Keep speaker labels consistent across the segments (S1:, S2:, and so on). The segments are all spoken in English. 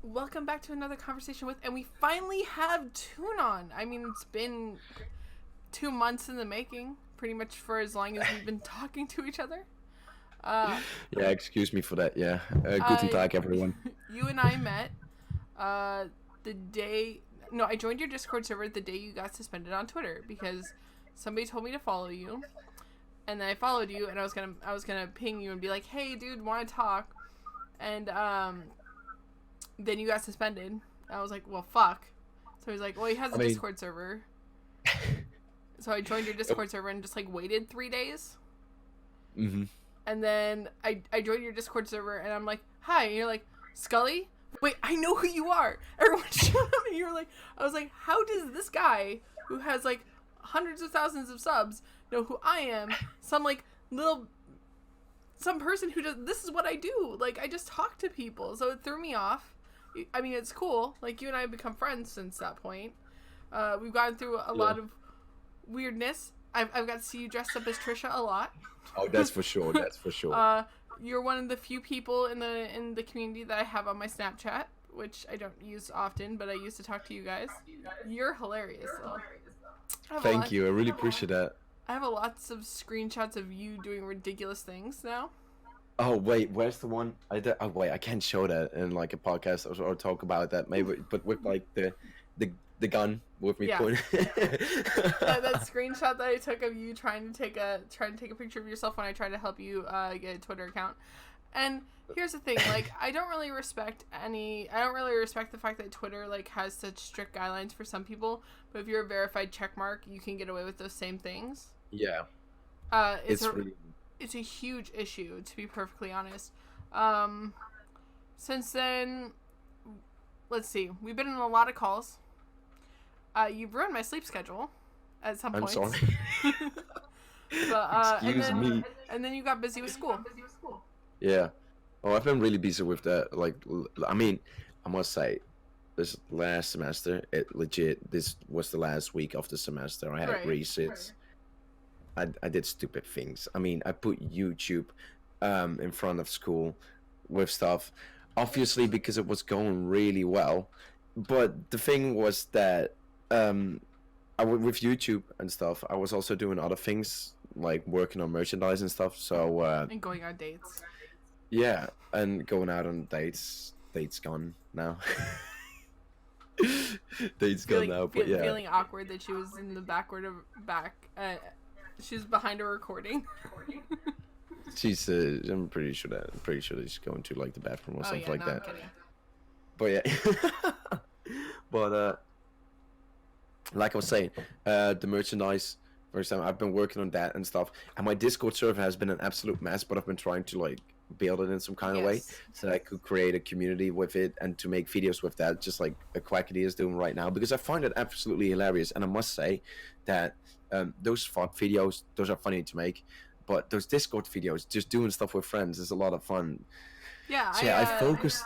S1: welcome back to another conversation with, and we finally have Twoon on. I mean, it's been 2 months in the making, pretty much for as long as we've been talking to each other. Uh,
S2: Yeah, excuse me for that. Yeah, guten
S1: uh,
S2: Tag, everyone.
S1: you and I met, uh, the day. No, I joined your Discord server the day you got suspended on Twitter because somebody told me to follow you, and then I followed you, and I was gonna ping you and be like, "Hey, dude, want to talk?" And then you got suspended. I was like, well, fuck. So he's like, well, he has
S2: I
S1: a
S2: mean,
S1: Discord server. So I joined your Discord server and just like waited 3 days.
S2: hmm
S1: And then I joined your Discord server and I'm like, hi. And you're like, Scully? Wait, I know who you are. Everyone shut up. And you're like, I was like, how does this guy who has like hundreds of thousands of subs know who I am? Some like some person who does, this is what I do. Like, I just talk to people. So it threw me off. I mean, it's cool. Like, you and I have become friends since that point. We've gone through a lot of weirdness. I've got to see you dressed up as Trisha a lot.
S2: Oh, that's for sure. That's for sure.
S1: You're one of the few people in the community that I have on my Snapchat, which I don't use often, but I used to talk to you guys. You're hilarious, though.
S2: Thank you. I really appreciate that.
S1: I have lots of screenshots of you doing ridiculous things now.
S2: Oh wait, where's the one? Oh wait, I can't show that in like a podcast or talk about that maybe, but with like the gun with me
S1: Yeah.
S2: pointing.
S1: That screenshot that I took of you trying to take a picture of yourself when I tried to help you get a Twitter account. And here's the thing, like I don't really respect the fact that Twitter like has such strict guidelines for some people, but if you're a verified checkmark, you can get away with those same things.
S2: Yeah,
S1: It's
S2: really.
S1: it's a huge issue, to be perfectly honest. Since then, let's see, we've been in a lot of calls. You've ruined my sleep schedule at some
S2: I'm
S1: points.
S2: sorry.
S1: But,
S2: Excuse me.
S1: And then you got busy with school.
S2: Yeah. Oh, I've been really busy with that. Like, I mean, I must say, this last semester, this was the last week of the semester. I had
S1: Right.
S2: resits. I did stupid things. I mean, I put YouTube in front of school with stuff, obviously because it was going really well. But the thing was that with YouTube and stuff, I was also doing other things like working on merchandise and stuff. So
S1: And going on dates.
S2: yeah, and going out on dates. Dates gone now. Dates gone now, but yeah.
S1: Feeling awkward that she was in the she was behind a recording.
S2: She's I'm pretty sure she's going to like the bathroom or something like that.
S1: I'm kidding.
S2: But yeah. But like I was saying, the merchandise, for example, I've been working on that and stuff, and my Discord server has been an absolute mess, but I've been trying to like build it in some kind of way so that I could create a community with it and to make videos with that, just like a Quackity is doing right now, because I find it absolutely hilarious. And I must say that those FOD videos, those are funny to make, but those Discord videos, just doing stuff with friends, is a lot of fun.
S1: Yeah,
S2: So yeah, I focus.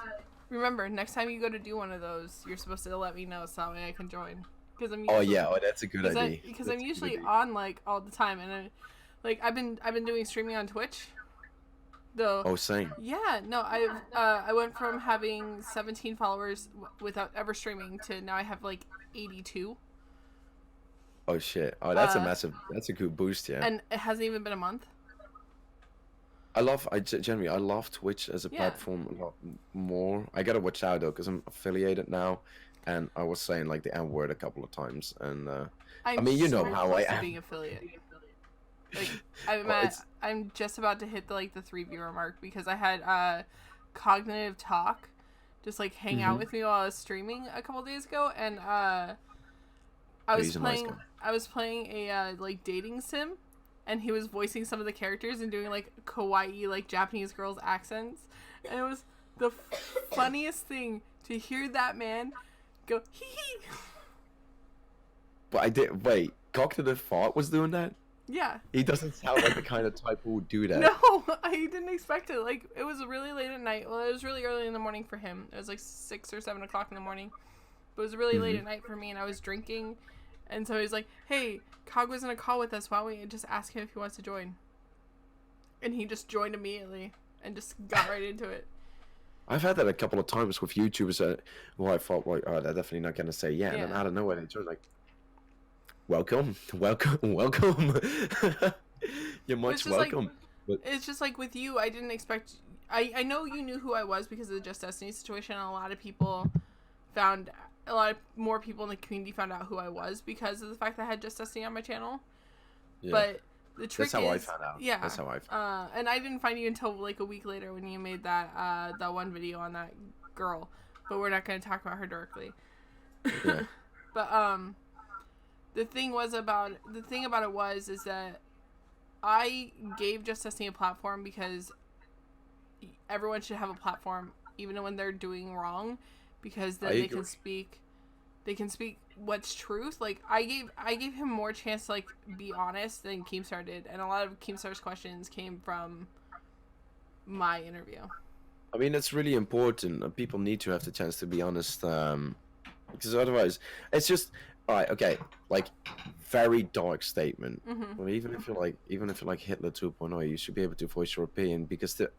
S1: Remember, next time you go to do one of those, you're supposed to let me know so that way I can join. Because
S2: Oh yeah, that's a good idea.
S1: Because I'm usually on like all the time, and I've been doing streaming on Twitch. Though.
S2: Oh, same.
S1: Yeah, no, I went from having 17 followers without ever streaming to now I have like 82.
S2: Oh shit! Oh, that's that's a good boost, yeah.
S1: And it hasn't even been a month.
S2: Generally, I love Twitch as a platform a lot more. I gotta watch out though, because I'm affiliated now, and I was saying like the N word a couple of times, and I mean, you know how I am.
S1: Being affiliate. Like I'm just about to hit the 3 viewer mark because I had Cognitive Talk just like hang out with me while I was streaming a couple days ago, and I was playing a like dating sim, and he was voicing some of the characters and doing like kawaii like Japanese girls accents, and it was the funniest thing to hear that man go hee hee.
S2: But I did wait. Cognitive Thought was doing that.
S1: Yeah.
S2: He doesn't sound like the kind of type who would do that.
S1: No, I didn't expect it. Like, it was really late at night. Well, it was really early in the morning for him. It was like 6 or 7 o'clock in the morning. But it was really late at night for me, and I was drinking. And so he's like, hey, Cog was in a call with us. Why don't we just ask him if he wants to join? And he just joined immediately and just got right into it.
S2: I've had that a couple of times with YouTubers who I thought, like, oh, they're definitely not gonna say yeah, and then
S1: Yeah.
S2: out of nowhere they turn like, welcome, welcome, welcome. You're
S1: But it's
S2: much
S1: just like,
S2: welcome. But
S1: it's just like with you, I didn't expect. I know you knew who I was because of the Just Destiny situation, and a lot of people found, a lot of more people in the community found out who I was because of the fact that I had Just Destiny on my channel.
S2: yeah,
S1: But the trick
S2: that's how I
S1: is,
S2: found out.
S1: yeah,
S2: That's how I.
S1: and I didn't find you until like a week later when you made that one video on that girl. But we're not going to talk about her directly.
S2: Yeah.
S1: But the thing about it was is that I gave Just Destiny a platform because everyone should have a platform, even when they're doing wrong, because then they can speak. They can speak what's truth. Like I gave him more chance to like be honest than Keemstar did, and a lot of Keemstar's questions came from my interview.
S2: I mean, that's really important. People need to have the chance to be honest, because otherwise, it's just all right. Okay, like very dark statement.
S1: Mm-hmm.
S2: Well, even if you're like Hitler 2.0, you should be able to voice your opinion because the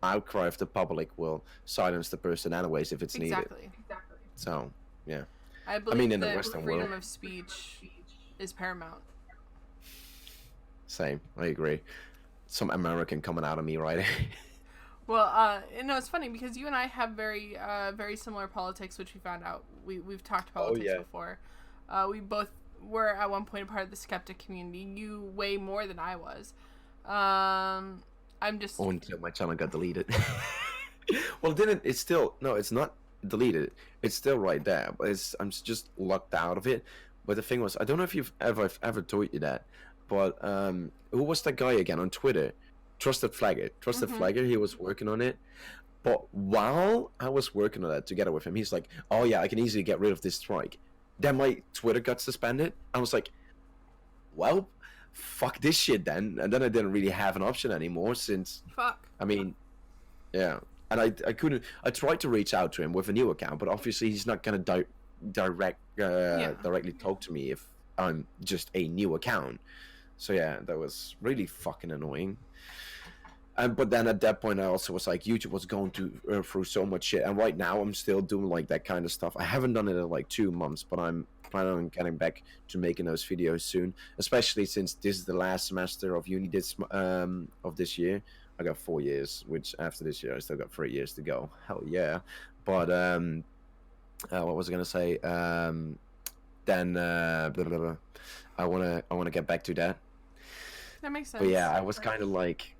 S2: outcry of the public will silence the person anyways if it's needed.
S1: Exactly.
S2: So, yeah.
S1: I believe
S2: in the
S1: that
S2: Western
S1: freedom
S2: world,
S1: of speech is paramount.
S2: same. I agree. Some American coming out of me, right?
S1: Well, it's funny because you and I have very similar politics, which we found out. We've talked politics before. We both were at one point a part of the skeptic community. You way more than I was. I'm just.
S2: Oh, until my channel got deleted. Well, didn't it's still no? It's not deleted. It's still right there, but I'm just locked out of it. But the thing was, I don't know if you've ever told you that, but who was that guy again on Twitter? Trusted Flagger. He was working on it. But while I was working on that together with him, he's like, "Oh yeah, I can easily get rid of this strike." Then my Twitter got suspended. I was like, "Well, fuck this shit then." And then I didn't really have an option anymore since.
S1: Fuck.
S2: I mean, yeah. And I couldn't. I tried to reach out to him with a new account, but obviously he's not gonna directly talk to me if I'm just a new account. So yeah, that was really fucking annoying. But then at that point, I also was like, YouTube was going through so much shit, and right now I'm still doing like that kind of stuff. I haven't done it in like 2 months, but I'm planning on getting back to making those videos soon. Especially since this is the last semester of uni of this year. I got 4 years, which after this year I still got 3 years to go. Hell yeah! But what was I gonna say? Then blah, blah, blah. I wanna get back to that.
S1: That makes sense.
S2: But yeah, I was kind of like.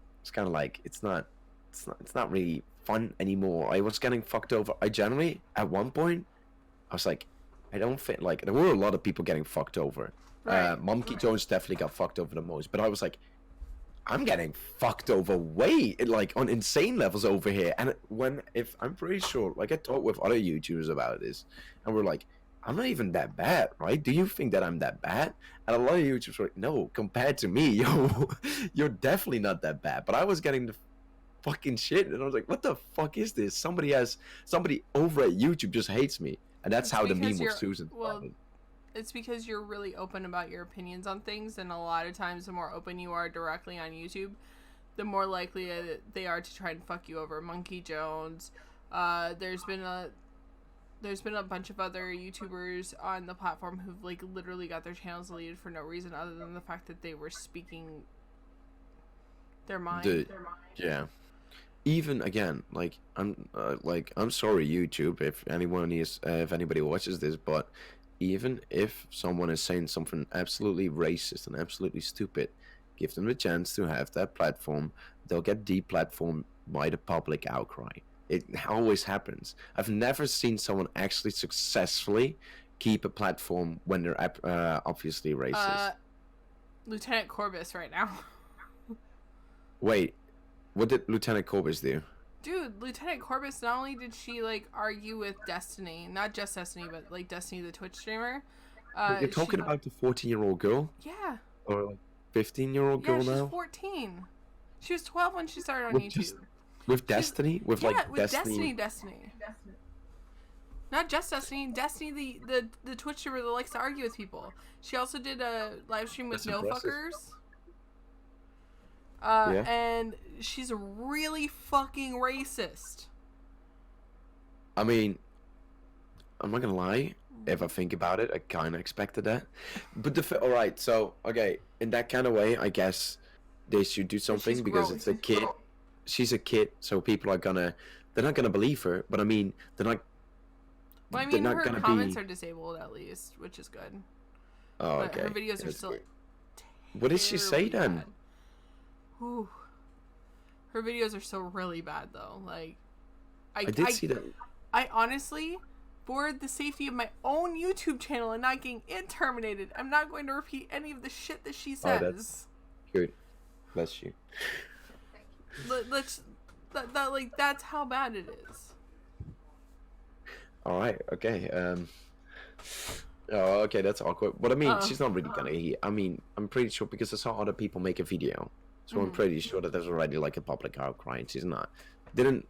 S2: It's not really fun anymore. I was getting fucked over. I generally at one point I was like, I don't think like there were a lot of people getting fucked over.
S1: Right.
S2: Monkey Jones definitely got fucked over the most, but I was like, I'm getting fucked over way like on insane levels over here. And if I'm pretty sure, like I talked with other YouTubers about this, and we're like, I'm not even that bad, right? Do you think that I'm that bad? And a lot of YouTubers were like, no, compared to me, yo, you're definitely not that bad. But I was getting the fucking shit, and I was like, what the fuck is this? Somebody over at YouTube just hates me. And that's how the meme was chosen.
S1: Well, it's because you're really open about your opinions on things, and a lot of times the more open you are directly on YouTube, the more likely they are to try and fuck you over. Monkey Jones, there's been a bunch of other YouTubers on the platform who've like literally got their channels deleted for no reason other than the fact that they were speaking their mind.
S2: Yeah. Even again, like I'm sorry YouTube if anybody watches this, but even if someone is saying something absolutely racist and absolutely stupid, give them the chance to have that platform. They'll get deplatformed by the public outcry. It always happens. I've never seen someone actually successfully keep a platform when they're obviously racist.
S1: Lieutenant Corbis right now.
S2: Wait, what did Lieutenant Corbis do?
S1: Dude, Lieutenant Corbis, not only did she like argue with Destiny, not just Destiny, but like Destiny the Twitch streamer.
S2: You're talking about the 14-year-old girl?
S1: Yeah.
S2: Or like 15-year-old girl now?
S1: Yeah, she's 14. She was 12 when she started on YouTube.
S2: With Destiny? With
S1: Destiny. Not just Destiny. Destiny, the Twitch streamer that likes to argue with people. She also did a live stream with No Fuckers. And she's really fucking racist.
S2: I mean, I'm not gonna lie. If I think about it, I kind of expected that. But all right, so okay, in that kind of way, I guess they should do something because it's a kid. She's a kid, so people are they're not gonna believe her. But I mean,
S1: Well, I
S2: they're
S1: mean,
S2: not
S1: her
S2: gonna
S1: comments
S2: be.
S1: are disabled at least, which is good.
S2: Oh,
S1: But
S2: okay.
S1: her videos are
S2: That's
S1: still
S2: good. What did she say then?
S1: bad. Whew. Her videos are still really bad though. Like,
S2: I did see that.
S1: I honestly, for the safety of my own YouTube channel and not getting it terminated, I'm not going to repeat any of the shit that she says.
S2: Oh, that's good. Bless you.
S1: Let's like that's how bad it is.
S2: All right. Okay. Oh, okay. That's awkward. But I mean, she's not really gonna hear. I mean, I'm pretty sure because I saw other people make a video, so I'm pretty sure that there's already like a public outcry. And she's not. Didn't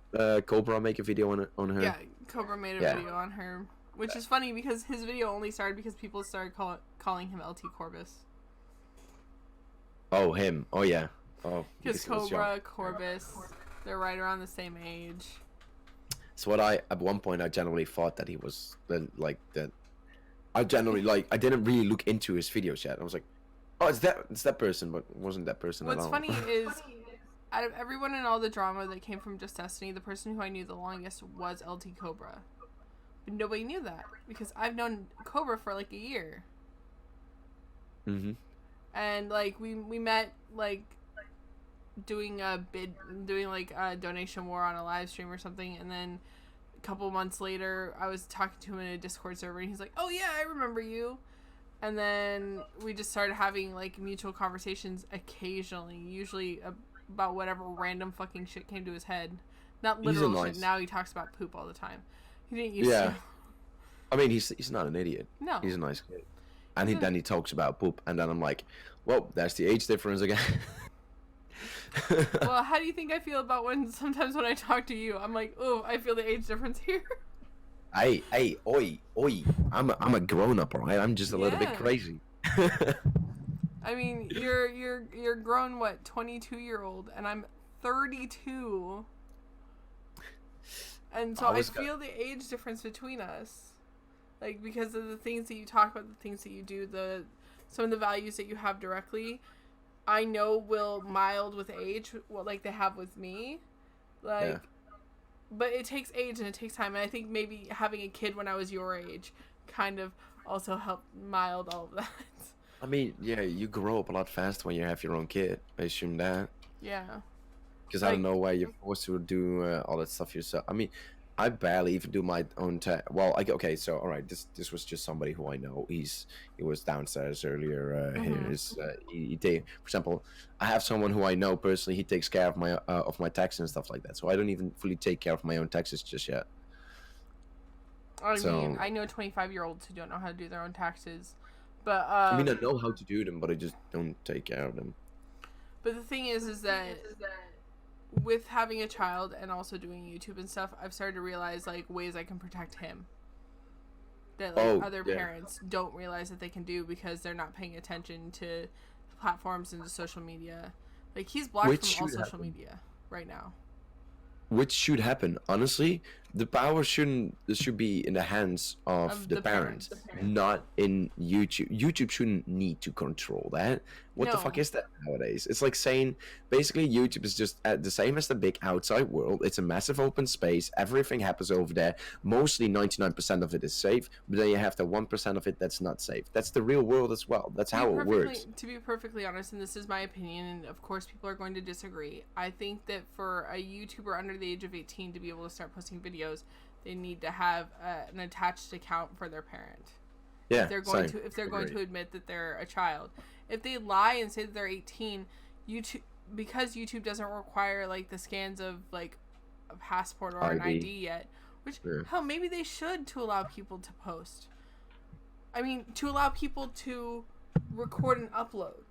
S2: Cobra make a video on her?
S1: Yeah, Cobra made a video on her, which is funny because his video only started because people started calling him LT Corbus.
S2: Oh, him. Oh, yeah. Oh,
S1: because Cobra, Corbus, they're right around the same age.
S2: So at one point I generally thought that he was like that. I generally I didn't really look into his videos yet. I was like, oh, it's that person, but it wasn't that person at all.
S1: What's funny is, out of everyone in all the drama that came from Just Destiny, the person who I knew the longest was LT Cobra. But nobody knew that because I've known Cobra for like a year.
S2: Mhm.
S1: And like we met like doing like a donation war on a live stream or something, and then a couple months later I was talking to him in a Discord server and he's like, oh yeah, I remember you. And then we just started having like mutual conversations occasionally, usually about whatever random fucking shit came to his head. Not literal shit. Now he talks about poop all the time. He didn't used to.
S2: I mean, he's not an idiot.
S1: No.
S2: He's a nice kid. And then he talks about poop, and then I'm like, well, that's the age difference again.
S1: Well, how do you think I feel about sometimes when I talk to you, I'm like, oh, I feel the age difference here.
S2: Hey, oi. I'm a grown up, alright? I'm just a little bit crazy.
S1: I mean, you're grown, 22-year-old, and I'm 32. And so I feel the age difference between us. Like, because of the things that you talk about, the things that you do, some of the values that you have directly, I know will mild with age, like they have with me. Like, but it takes age and it takes time. And I think maybe having a kid when I was your age kind of also helped mild all of that.
S2: I mean, yeah, you grow up a lot faster when you have your own kid. I assume that.
S1: Yeah.
S2: Because I don't know why you're forced to do all that stuff yourself. I mean, I barely even do my own okay, so all right, this was just somebody who I know. He was downstairs earlier. For example, I have someone who I know personally. He takes care of my taxes and stuff like that. So I don't even fully take care of my own taxes just yet.
S1: I mean, I know 25-year-olds who don't know how to do their own taxes, but
S2: I mean, I know how to do them, but I just don't take care of them.
S1: But the thing is that with having a child and also doing YouTube and stuff, I've started to realize like ways I can protect him that other parents don't realize that they can do because they're not paying attention to platforms and to social media. Like, he's blocked from all social media right now.
S2: Which should happen. Honestly, the power should be in the hands of the parents, not in YouTube. YouTube shouldn't need to control that. What the fuck is that nowadays? It's like saying basically YouTube is just the same as the big outside world. It's a massive open space. Everything happens over there. Mostly 99% of it is safe, but then you have the 1% of it that's not safe. That's the real world as well. That's how it works.
S1: To be perfectly honest, and this is my opinion, and of course people are going to disagree, I think that for a YouTuber under the age of 18 to be able to start posting videos, they need to have an attached account for their parent.
S2: Yeah,
S1: if they're going to admit that they're a child. If they lie and say that they're 18, because YouTube doesn't require like the scans of like a passport or an ID yet, which hell, maybe they should, to allow people to post. I mean, to allow people to record and upload.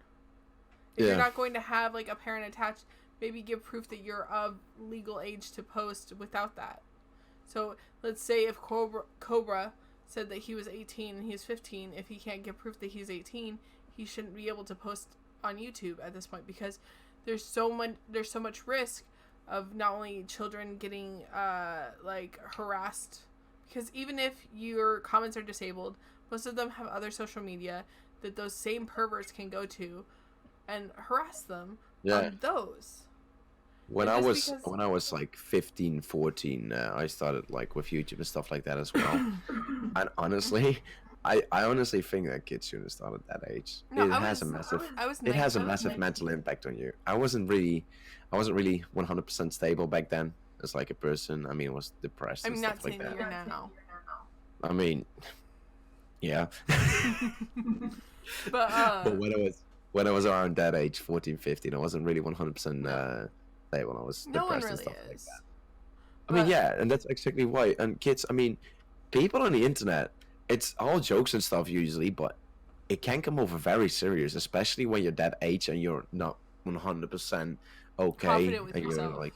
S1: If you're not going to have like a parent attached, maybe give proof that you're of legal age to post without that. So let's say if Cobra said that he was 18 and he's 15, if he can't give proof that he's 18, he shouldn't be able to post on YouTube at this point, because there's so much risk of not only children getting like harassed Because even if your comments are disabled, most of them have other social media that those same perverts can go to and harass them on those.
S2: When I was like 15, 14, I started like with YouTube and stuff like that as well. And honestly, I honestly think that kids shouldn't have started at that age.
S1: No,
S2: It has a massive mental impact on you. I wasn't really 100% stable back then as like a person. I mean, I was depressed and stuff like that.
S1: Not saying that you're now.
S2: I mean, yeah. But when I was around that age, 14, 15, I wasn't really 100% stable. I was depressed and stuff like that. I mean, yeah, and that's exactly why. And kids, I mean, people on the internet, it's all jokes and stuff usually, but it can come over very serious, especially when you're that age and you're not 100% okay.
S1: Confident with
S2: and
S1: yourself.
S2: You're like,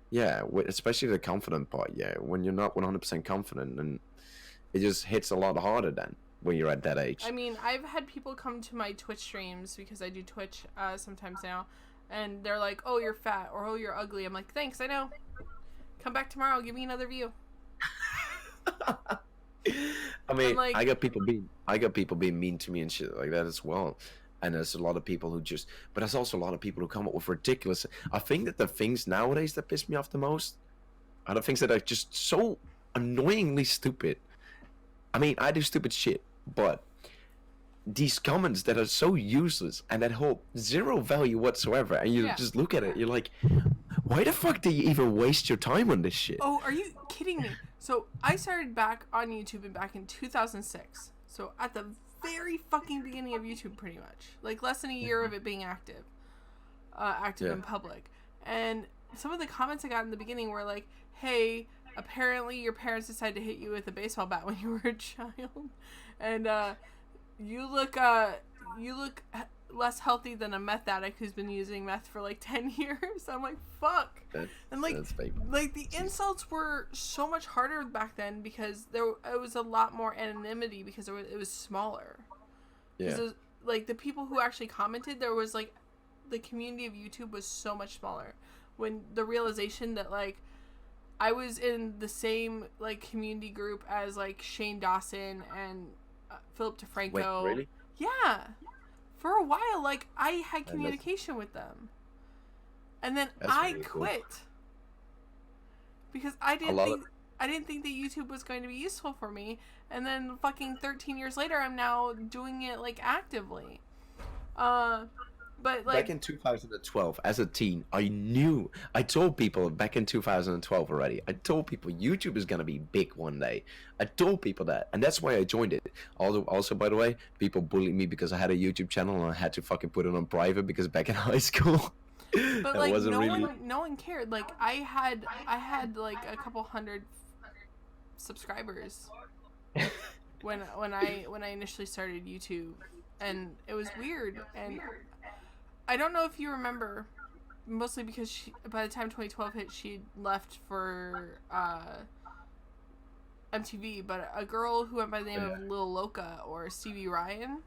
S2: yeah, especially the confident part. Yeah, when you're not 100% confident, and it just hits a lot harder then when you're at that age.
S1: I mean, I've had people come to my Twitch streams because I do Twitch sometimes now, and they're like, "Oh, you're fat," or "Oh, you're ugly." I'm like, "Thanks, I know. Come back tomorrow. Give me another view."
S2: I mean, like, I got people being mean to me and shit like that as well. And there's a lot of people who but there's also a lot of people who come up with ridiculous. I think that the things nowadays that piss me off the most are the things that are just so annoyingly stupid. I mean, I do stupid shit, but these comments that are so useless and that hold zero value whatsoever, and you just look at it, you're like, why the fuck do you even waste your time on this shit?
S1: Oh, are you kidding me? So I started back on YouTube back in 2006. So at the very fucking beginning of YouTube, pretty much, like less than a year of it being active in public. And some of the comments I got in the beginning were like, "Hey, apparently your parents decided to hit you with a baseball bat when you were a child, and you look less healthy than a meth addict who's been using meth for like 10 years. I'm like, fuck. And like the insults were so much harder back then because it was a lot more anonymity because it was smaller. Yeah. Was, like the people who actually commented, there was like the community of YouTube was so much smaller. When the realization that like I was in the same like community group as like Shane Dawson and Philip DeFranco.
S2: Wait, really?
S1: Yeah. For a while, like, I had communication with them. And then I quit. Cool. Because I didn't think that YouTube was going to be useful for me. And then fucking 13 years later, I'm now doing it, like, actively. But, like...
S2: Back in 2012, as a teen, I told people back in 2012 already, I told people YouTube is going to be big one day. I told people that, and that's why I joined it. Also, by the way, people bullied me because I had a YouTube channel and I had to fucking put it on private because back in high school,
S1: but like no one cared. Like I had like a couple hundred subscribers when I initially started YouTube, and it was weird. And I don't know if you remember, mostly because by the time 2012 hit, she'd left for MTV, but a girl who went by the name of Lil Loca or Stevie Ryan.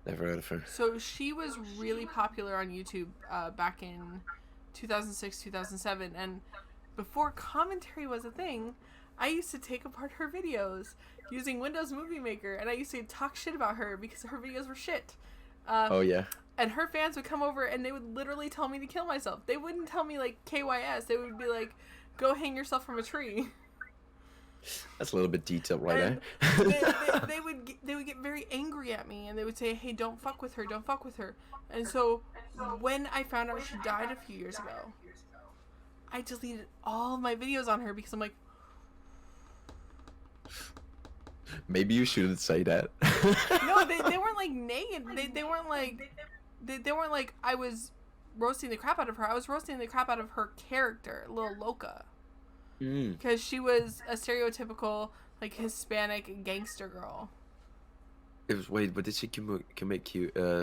S2: Never heard of her.
S1: So she was really popular on YouTube back in 2006, 2007, and before commentary was a thing, I used to take apart her videos using Windows Movie Maker, and I used to talk shit about her because her videos were shit.
S2: Oh yeah.
S1: And her fans would come over and they would literally tell me to kill myself. They wouldn't tell me like KYS. They would be like, "Go hang yourself from a tree."
S2: That's a little bit detailed right there.
S1: they would get very angry at me and they would say, "Hey, don't fuck with her, don't fuck with her." And so when I found out she died a few years ago, I deleted all of my videos on her because I'm like,
S2: maybe you shouldn't say that.
S1: No, they weren't like naked. They weren't like I was roasting the crap out of her. I was roasting the crap out of her character, Lil Loca. Because she was a stereotypical like Hispanic gangster girl.
S2: It was but did she commit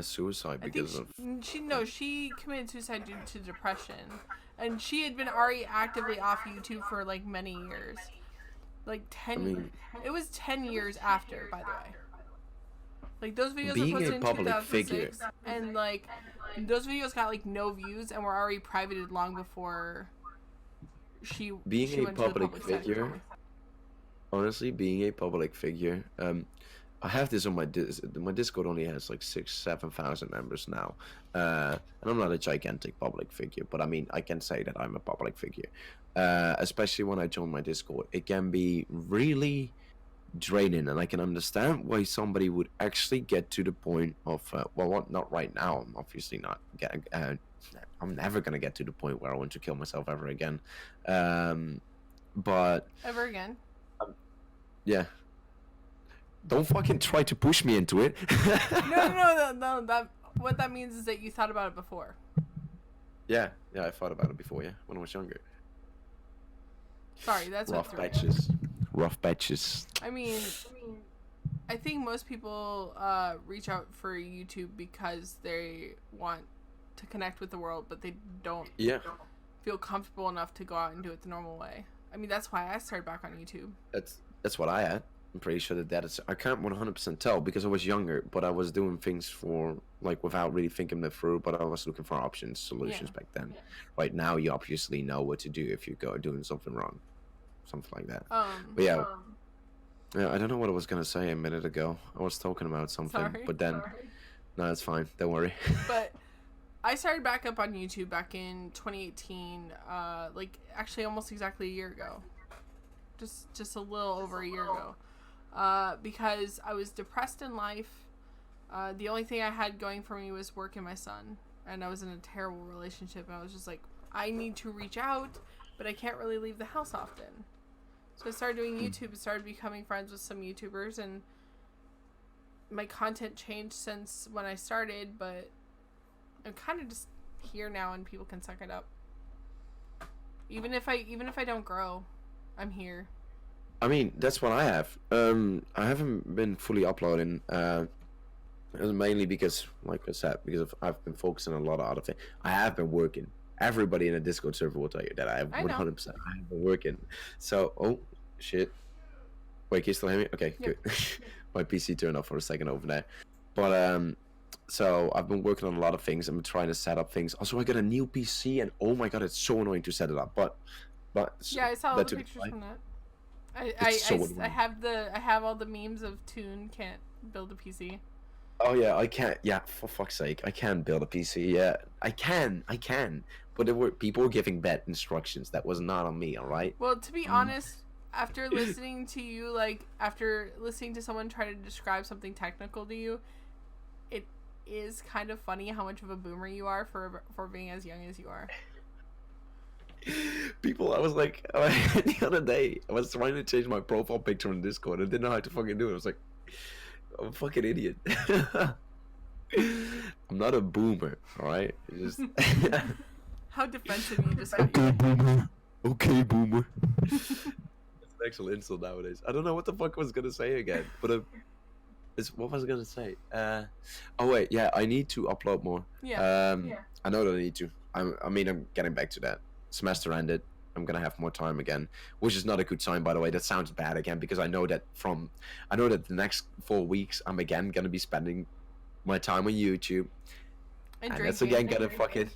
S2: suicide because of?
S1: She committed suicide due to depression, and she had been already actively off YouTube for like many years, like 10. It was 10 years after, by the way. Like those videos were posted in 2006, and like those videos got like no views and were already privated long before she
S2: a public figure. honestly, being a public figure, I have this on my Discord only has like 7,000 members now, and I'm not a gigantic public figure, but I mean I can say that I'm a public figure, especially when I join my Discord. It can be really draining, and I can understand why somebody would actually get to the point of well, what, not right now. I'm obviously not getting. I'm never gonna get to the point where I want to kill myself ever again. But
S1: Ever again?
S2: yeah. Don't fucking try to push me into it.
S1: No. That what that means is that you thought about it before.
S2: Yeah, I thought about it before. Yeah, when I was younger.
S1: Sorry, that's
S2: Rough
S1: what
S2: patches. Rough patches.
S1: I mean, I think most people reach out for YouTube because they want to connect with the world, but they don't feel comfortable enough to go out and do it the normal way. I mean, that's why I started back on YouTube.
S2: That's what I had. I'm pretty sure that is. I can't 100% tell because I was younger, but I was doing things for like without really thinking them through. But I was looking for solutions back then. Yeah. Right now, you obviously know what to do if you go doing something wrong, something like that. But yeah, I don't know what I was gonna say a minute ago. I was talking about something, but then no, it's fine. Don't worry.
S1: But I started back up on YouTube back in 2018. Like actually almost exactly a year ago. Just a little over a year ago. Because I was depressed in life. The only thing I had going for me was work and my son. And I was in a terrible relationship. And I was just like, I need to reach out, but I can't really leave the house often. So I started doing YouTube and started becoming friends with some YouTubers. And my content changed since when I started, but I'm kind of just here now and people can suck it up. Even if I don't grow, I'm here.
S2: I mean, that's what I have. I haven't been fully uploading, mainly because, like I said, because I've been focusing on a lot of other things. I have been working. Everybody in the Discord server will tell you that I have 100%. I have been working. So, oh shit. Wait, can you still hear me? Okay, good. My PC turned off for a second over there. But so I've been working on a lot of things. I'm trying to set up things. Also, I got a new PC, and oh my god, it's so annoying to set it up. But
S1: yeah, I saw all the pictures from that. I have all the memes of Twoon can't build a PC.
S2: Oh yeah, I can't. Yeah, for fuck's sake, I can build a PC. Yeah, I can. But there were people giving bad instructions. That was not on me. All right.
S1: Well, to be honest, after listening to you, after listening to someone try to describe something technical to you, it is kind of funny how much of a boomer you are for being as young as you are.
S2: People, I was like, the other day, I was trying to change my profile picture on Discord. I didn't know how to fucking do it. I was like, I'm a fucking idiot. I'm not a boomer, alright? Just
S1: how defensive you just got.
S2: Okay, boomer. Okay, boomer. That's an actual insult nowadays. I don't know what the fuck I was gonna say again, but what was I gonna say? Oh wait, yeah, I need to upload more.
S1: Yeah.
S2: I know that I need to. I mean, I'm getting back to that. Semester ended. I'm gonna have more time again, which is not a good sign, by the way. That sounds bad again because I know that the next 4 weeks I'm again gonna be spending my time on YouTube, and that's again gonna fucking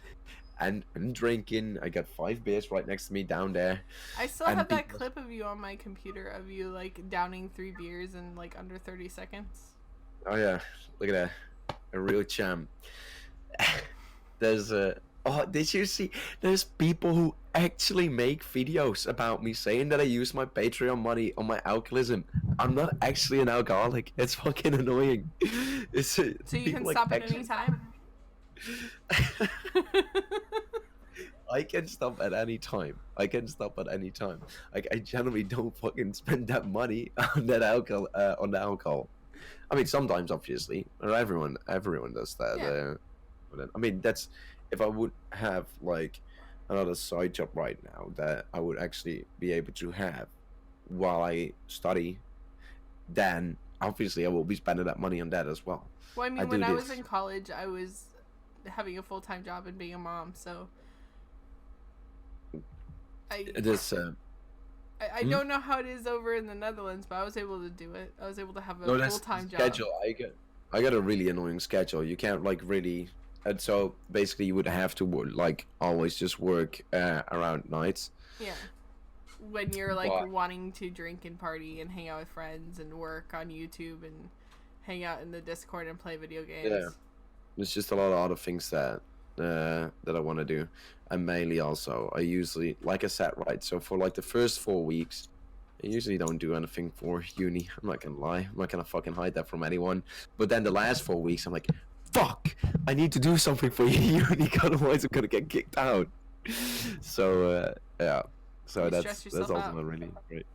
S2: and drinking. I got 5 beers right next to me down there.
S1: I still have that clip of you on my computer of you like downing 3 beers in like under 30 seconds.
S2: Oh yeah, look at that, a real champ. There's Oh, did you see? There's people who actually make videos about me saying that I use my Patreon money on my alcoholism. I'm not actually an alcoholic. It's fucking annoying.
S1: So you can stop at any time?
S2: I can stop at any time. Like, I generally don't fucking spend that money on that alcohol. On the alcohol. I mean, sometimes, obviously, or everyone does that.
S1: Yeah.
S2: I mean, that's. If I would have like another side job right now that I would actually be able to have while I study, then obviously I will be spending that money on that as well.
S1: Well, I mean, when I was in college, I was having a full-time job and being a mom, so I don't know how it is over in the Netherlands, but I was able to do it. I was able to have a full-time job.
S2: Schedule. I got a really annoying schedule. You can't like really. And so basically, you would have to like always just work around nights.
S1: Yeah. when you're like
S2: Why?
S1: wanting to drink and party and hang out with friends and work on YouTube and hang out in the Discord and play video games.
S2: Yeah. There's just a lot of other things that I want to do, and mainly also I usually, like I said, right. So for like the first 4 weeks, I usually don't do anything for uni. I'm not gonna lie. I'm not gonna fucking hide that from anyone. But then the last 4 weeks, I'm like, fuck, I need to do something for uni, otherwise I'm gonna get kicked out. So yeah. So
S1: You
S2: that's
S1: stress yourself
S2: also
S1: out.
S2: not really great.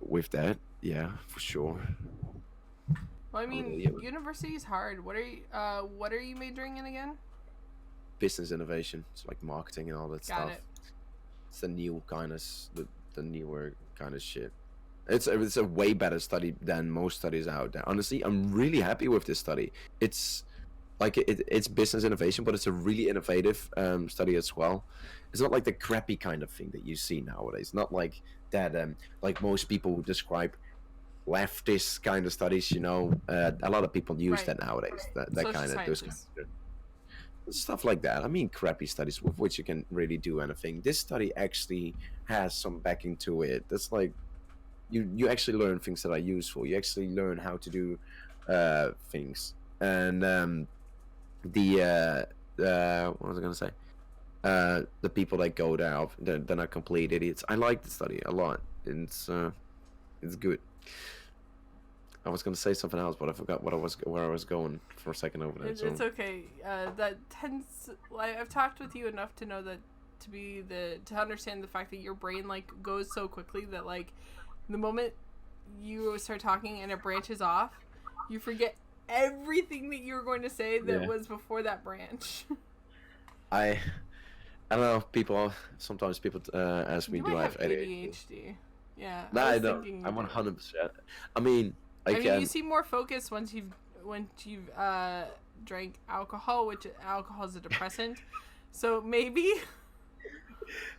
S2: With that, yeah, for sure.
S1: Well, I mean,
S2: Yeah.
S1: university is hard. What are you majoring in again?
S2: Business innovation, it's like marketing and all that
S1: Got
S2: stuff.
S1: it.
S2: It's the new kind of the newer kind of shit. It's a way better study than most studies out there. Honestly, I'm really happy with this study. It's like it's business innovation, but it's a really innovative study as well. It's not like the crappy kind of thing that you see nowadays. Not like that like most people describe leftist kind of studies. You know, a lot of people use
S1: Right.
S2: that nowadays. That
S1: Social
S2: kind of those kind
S1: sciences.
S2: of stuff like that. I mean, crappy studies with which you can really do anything. This study actually has some backing to it. That's like you actually learn things that are useful. You actually learn how to do things. And what was I gonna say? The people that go there, they're not complete idiots. I like the study a lot. It's good. I was gonna say something else, but I forgot where I was going for a second over there.
S1: It's okay. That tends. Like, I've talked with you enough to know that to understand the fact that your brain like goes so quickly that like the moment you start talking and it branches off, you forget everything that you were going to say that
S2: Yeah.
S1: was before that branch.
S2: I don't know. Sometimes people ask me,
S1: You
S2: do
S1: might
S2: I
S1: have
S2: have ADHD?
S1: ADHD. Yeah.
S2: No, I
S1: was
S2: don't.
S1: thinking you
S2: I'm
S1: did.
S2: 100%. I mean, I
S1: I mean,
S2: can.
S1: you seem more focused once you've drank alcohol, which alcohol is a depressant. So maybe.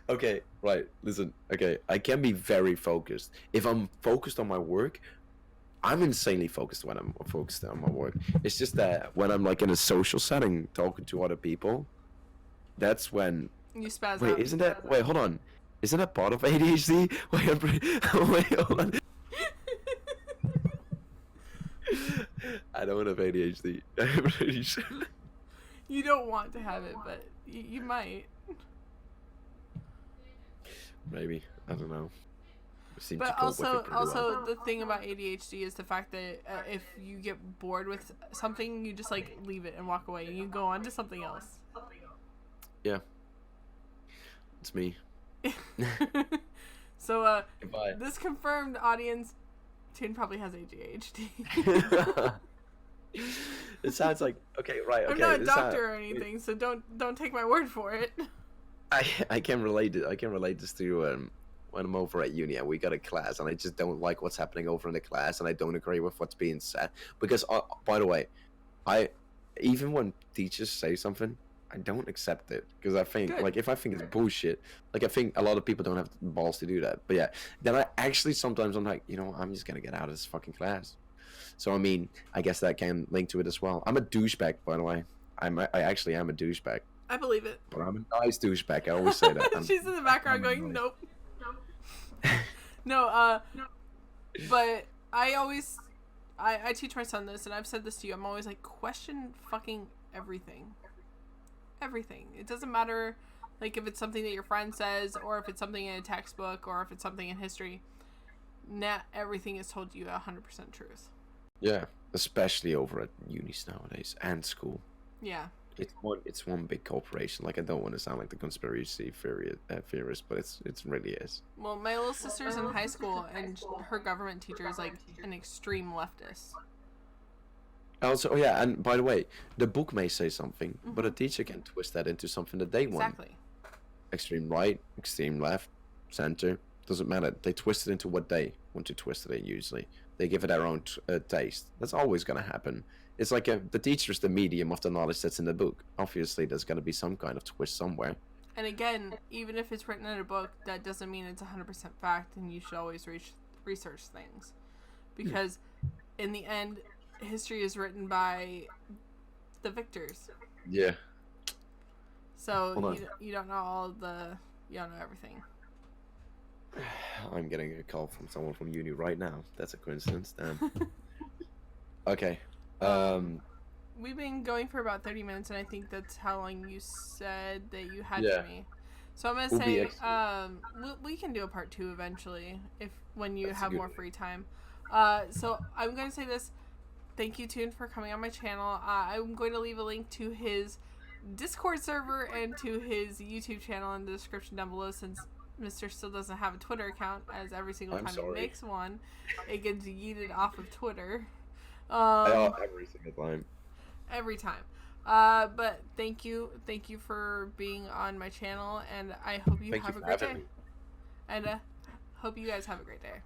S2: Okay, right. Listen. Okay, I can be very focused. If I'm focused on my work, I'm insanely focused when I'm focused on my work. It's just that when I'm like in a social setting, talking to other people, that's when.
S1: You spaz
S2: Wait,
S1: out.
S2: isn't that? Wait, hold on. Isn't that part of ADHD? Wait, hold on. I don't have ADHD. I'm pretty sure.
S1: You don't want to have it, but you might.
S2: Maybe, I don't know. I seem to
S1: But
S2: cope with
S1: also,
S2: it pretty well.
S1: the thing about ADHD is the fact that if you get bored with something, you just like leave it and walk away, and you go on to something else.
S2: Yeah, it's me.
S1: So,
S2: Goodbye.
S1: this confirmed audience, Twoon probably has ADHD.
S2: It sounds like okay, right? Okay,
S1: I'm not a
S2: this
S1: doctor or anything, so don't take my word for it.
S2: I can relate it. I can relate this to when I'm over at uni and we got a class and I just don't like what's happening over in the class and I don't agree with what's being said because by the way, I even when teachers say something, I don't accept it because I think
S1: Good.
S2: like if I think it's bullshit, like I think a lot of people don't have the balls to do that. But yeah, then I actually sometimes I'm like, you know, I'm just gonna get out of this fucking class. So I mean, I guess that can link to it as well. I'm a douchebag, by the way. I actually am a douchebag,
S1: I believe it.
S2: but I'm a nice douchebag. I always say that.
S1: She's in the background
S2: I'm
S1: going,
S2: nice.
S1: nope. No, but I teach my son this, and I've said this to you. I'm always like, question fucking everything. Everything. It doesn't matter, like, if it's something that your friend says, or if it's something in a textbook, or if it's something in history. Not everything is told you 100% truth.
S2: Yeah, especially over at unis nowadays and school.
S1: Yeah.
S2: It's one big corporation. Like I don't want to sound like the conspiracy theorist, but it's really is.
S1: Well, my little sister's in high school, and her government teacher is like an extreme leftist.
S2: Also, oh yeah, and by the way, the book may say something, but a teacher can twist that into something that they want.
S1: Exactly.
S2: Extreme right, extreme left, center, doesn't matter. They twist it into what they want to twist it in. Usually, they give it their own taste. That's always gonna happen. It's like the teacher is the medium of the knowledge that's in the book. Obviously, there's gonna be some kind of twist somewhere.
S1: And again, even if it's written in a book, that doesn't mean it's 100% fact, and you should always research things. Because in the end, history is written by the victors.
S2: Yeah.
S1: So
S2: Hold on.
S1: you don't know you don't know everything.
S2: I'm getting a call from someone from uni right now. That's a coincidence. Damn. Okay.
S1: We've been going for about 30 minutes, and I think that's how long you said that you had
S2: Yeah.
S1: for me. So I'm gonna
S2: Will be
S1: say,
S2: excellent.
S1: we can do a part 2 eventually when you
S2: That's a
S1: have
S2: good
S1: more
S2: idea.
S1: free time. So I'm gonna say this. Thank you, Twoon, for coming on my channel. I'm going to leave a link to his Discord server and to his YouTube channel in the description down below, since Mr. still doesn't have a Twitter account, as every single
S2: I'm
S1: time he
S2: sorry.
S1: makes one, it gets yeeted off of Twitter.
S2: Every single time.
S1: Every time. But thank you for being on my channel, and I hope you
S2: Thank you
S1: have a
S2: for
S1: great
S2: having
S1: day.
S2: me.
S1: And hope you guys have a great day.